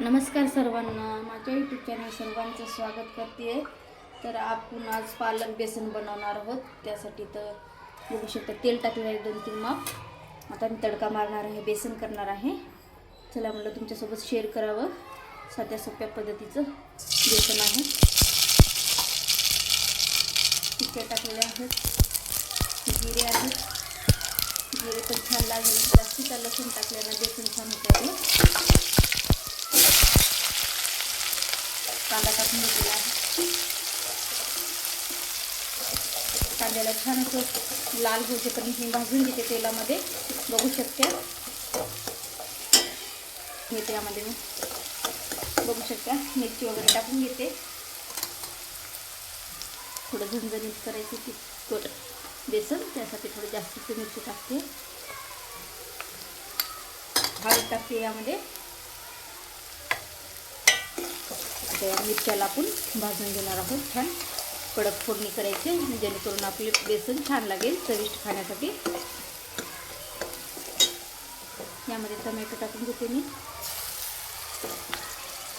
नमस्कार सर्वांना, माझ्या यूट्यूब चॅनल सर्वांचं स्वागत करते. तर आपण आज पालक बेसन बनवणार आहोत. त्यासाठी तर बघू शकता तेल टाकलेलं आहे 2-3 माप. आता मी तडका मारणार आहे, बेसन करणार आहे. चला म्हटलं तुमच्यासोबत शेअर करावं. साध्या सोप्या पद्धतीचं बेसन आहे. तिखट टाकलेले आहेत, जिरे आहेत. जिरे पण छान लागेल. जास्तीचा लसूण टाकल्यानं बेसन छान होतं. कांदा टाकून घेतलेला आहे. कांद्याला छान असं लाल होईपर्यंत मी भाजून घेते तेलामध्ये. बघू शकते घेते यामध्ये मी बघू शकता मिरची वगैरे टाकून घेते. थोडं झणझणीत करायची तिखट बेसन, त्यासाठी थोडी जास्तीची मिरची टाकते. हळद टाकते यामध्ये. त्या मिरच्याला आपण भाजून घेणार आहोत. छान कडक फोडणी करायची जेणेकरून आपले बेसन छान लागेल चविष्ट खाण्यासाठी. यामध्ये टोमॅटो टाकून घेते मी.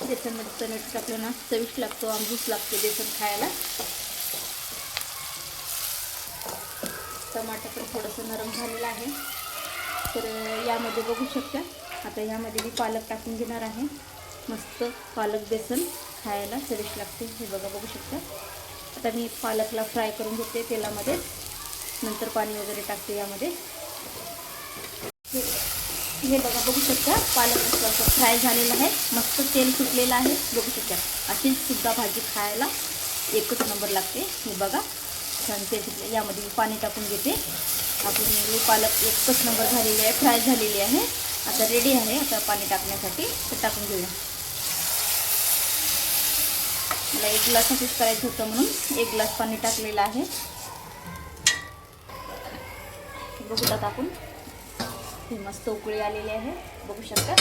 बेसनमध्ये टोमॅटो टाकलं ना चविष्ट लागतो, आंबूस लागते बेसन खायला. टमाटर पण थोडंसं नरम झालेलं आहे. तर यामध्ये बघू शकता आता यामध्ये मी पालक टाकून घेणार आहे. मस्त पालक बेसन खायला चविष्ट लागते. हे बघा बघू शकता. आता मी पालकला फ्राय करून घेते तेलामध्ये, नंतर पाणी वगैरे टाकते यामध्ये. हे बघा बघू शकता पालक असं फ्राय झालेलं आहे. मस्त तेल सुटलेलं आहे. बघू शकता अशीच सुद्धा भाजी खायला एकच नंबर लागते. हे बघा छान तेल सुटले. यामध्ये मी पाणी टाकून घेते. आपली पालक एकच नंबर झालेली आहे, फ्राय झालेली आहे. आता रेडी आहे. आता पाणी टाकण्यासाठी तर टाकून घेऊया. मला 1 ग्लास असंच करायचं होतं म्हणून 1 ग्लास पाणी टाकलेलं आहे. बघूया टाकून हे मस्त उकळी आलेली आहे. बघू शकता.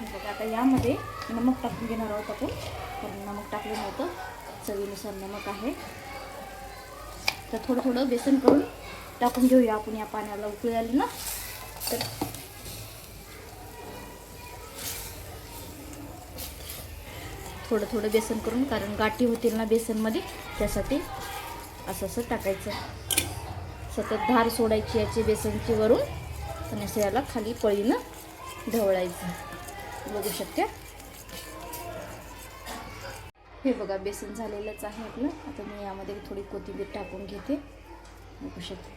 बघा आता यामध्ये नमक टाकून घेणार आहोत आपण. कारण नमक टाकलं नव्हतं. चवीनुसार नमक आहे. तर थोडं थोडं बेसन करून टाकून घेऊया आपण. या पाण्याला उकळी आली ना तर थोडं थोडं बेसन करून, कारण गाठी होतील ना बेसनमध्ये, त्यासाठी असं असं टाकायचं. सतत धार सोडायची याची बेसनची वरून आणि असं याला खाली पळीनं ढवळायचं. बघू शकता. हे बघा बेसन झालेलंच आहे आपलं. आता मी यामध्ये थोडी कोथिंबीर टाकून घेते. बघू शकता.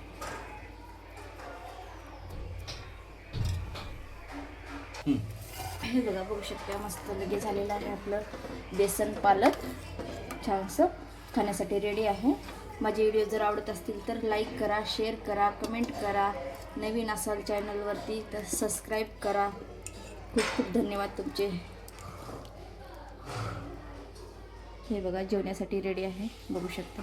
हे बघा बघू शकता मस्त लगेच झालेलं आहे आपलं बेसन पालक. छानसं खाण्यासाठी रेडी आहे. माझे व्हिडिओ जर आवडत असतील तर लाईक करा, शेअर करा, कमेंट करा. नवीन असाल चॅनलवरती तर सबस्क्राईब करा. खूप खूप धन्यवाद तुमचे. हे बघा जेवण्यासाठी रेडी आहे. बघू शकता.